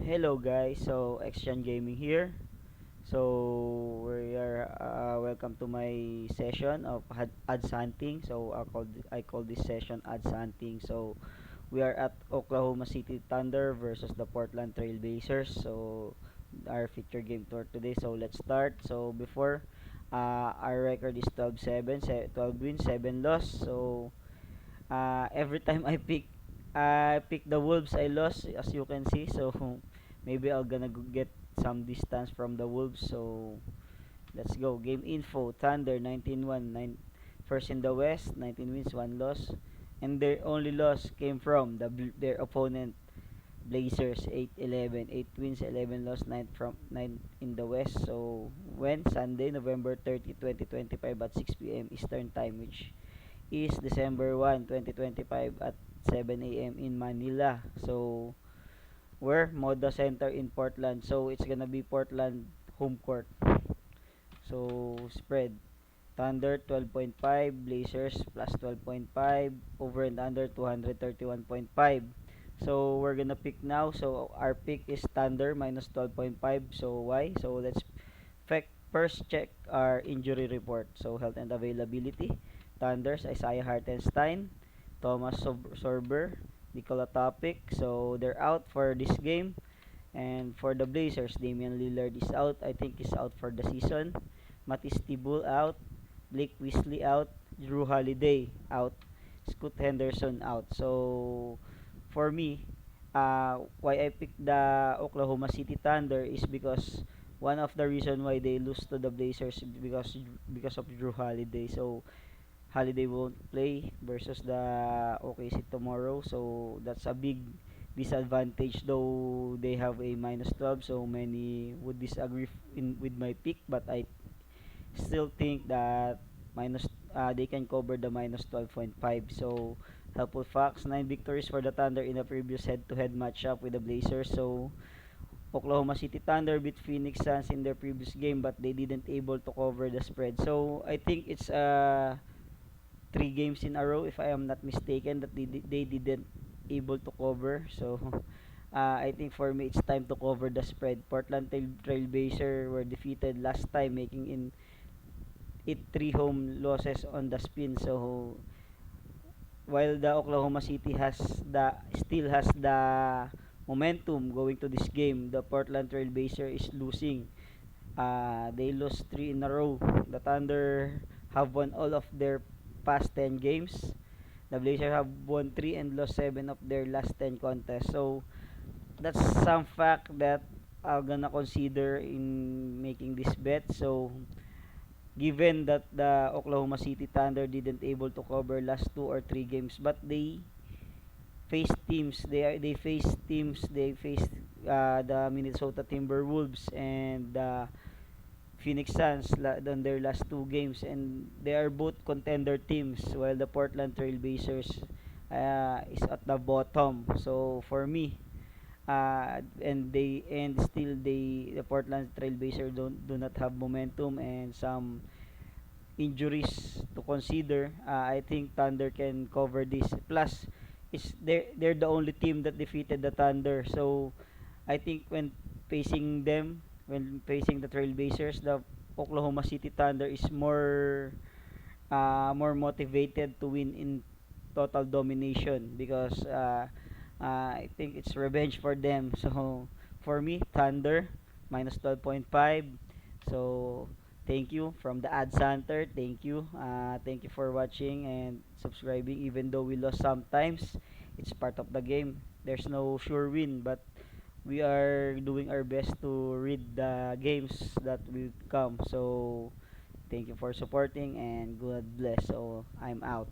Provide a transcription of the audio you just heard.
Hello guys, so Xchan Gaming here. So we are welcome to my session of ads hunting. So I call this session ads hunting. So we are at Oklahoma City Thunder versus the Portland Trail Blazers. So our feature game for today. So let's start. So before our record is 12-7, 12 wins, 7 loss. So every time I pick the Wolves, I lost, as you can see. So maybe I'll gonna get some distance from the Wolves. So let's go. Game info: Thunder 19-1, first in the West, 19 wins, 1 loss, and their only loss came from their opponent Blazers, 8-11, 8 wins, 11 loss, 9 in the West. So when Sunday, November 30, 2025 at 6 p.m. Eastern Time, which is December 1, 2025 at 7 a.m. in Manila. So, we're Moda Center in Portland. So, it's gonna be Portland home court. So, spread. Thunder 12.5, Blazers plus 12.5, over and under 231.5. So, we're gonna pick now. So, our pick is Thunder minus 12.5. So, why? So, let's first check our injury report. So, health and availability. Thunders, Isaiah Hartenstein, Thomas Sorber, Nikola Topic. So, they're out for this game. And for the Blazers, Damian Lillard is out. I think he's out for the season. Matisse Thybulle out. Blake Weasley out. Drew Holiday out. Scoot Henderson out. So, for me, why I picked the Oklahoma City Thunder is because one of the reason why they lose to the Blazers is because of Drew Holiday. So Holiday won't play versus the OKC tomorrow. So that's a big disadvantage, though they have a minus 12. So many would disagree with my pick, but I still think that minus they can cover the minus 12.5. So helpful facts: 9 victories for the Thunder in the previous head-to-head matchup with the Blazers. So Oklahoma City Thunder beat Phoenix Suns in their previous game, but they didn't able to cover the spread. So I think it's 3 games in a row, if I am not mistaken, that they didn't able to cover. So I think for me it's time to cover the spread. Portland Trailblazer were defeated last time, making it 3 home losses on the spin. So while the Oklahoma City still has the momentum going to this game, the Portland Trailblazer is losing. They lost 3 in a row. The Thunder have won all of their past 10 games. The Blazers have won 3 and lost 7 of their last 10 contests. So that's some fact that I'm gonna consider in making this bet. So given that the Oklahoma City Thunder didn't able to cover last 2 or 3 games, but they faced the Minnesota Timberwolves and the Phoenix Suns on their last 2 games, and they are both contender teams, while the Portland Trailblazers is at the bottom. So for me, and still the Portland Trailblazers do not have momentum and some injuries to consider. I think Thunder can cover this. Plus, they're the only team that defeated the Thunder. So I think when facing the Trailblazers, the Oklahoma City Thunder is more motivated to win in total domination, because I think it's revenge for them. So for me, Thunder minus 12.5. So thank you from the Ad Center. Thank you for watching and subscribing. Even though we lost sometimes, it's part of the game. There's no sure win, but we are doing our best to read the games that will come. So thank you for supporting and God bless. So I'm out.